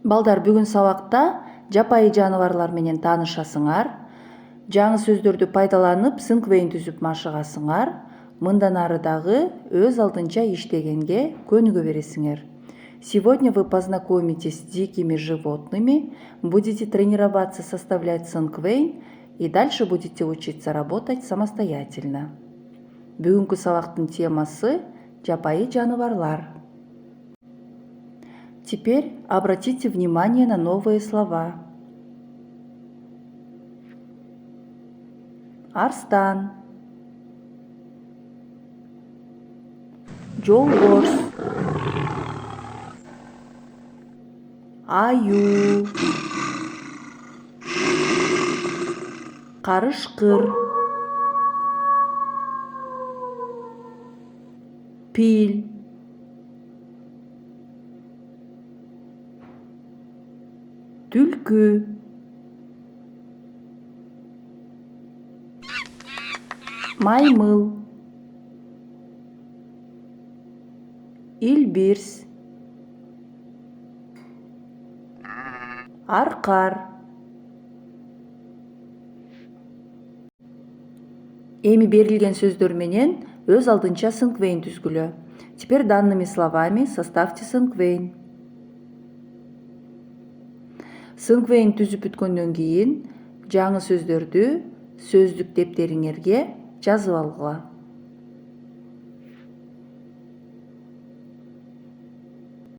Балдар, бүгүн сабакта жапайы жаныбарлар менен таанышасыңар. Жаңы сөздөрдү пайдаланып синквейн түзүп машыгасыңар. Мындан ары дагы өз алдынча иштегенге көнүгө бересиңер. Сегодня вы познакомитесь с дикими животными, будете тренироваться составлять синквейн и дальше будете учиться работать самостоятельно. Бүгүнкү сабактын темасы жапайы жаныбарлар. Теперь обратите внимание на новые слова. Арстан, жолборс, аю, карышкыр, пиль, түлкү, маймыл, илбирс, аркар. Эми берилген сөздөр менен өз алдынча синквейн түзгүлө. Теперь данными словами составьте синквейн. Синквейн түзүп бүткөндөн кийин жаңы сөздөрдү сөздүк дептериңерге жазып алгыла.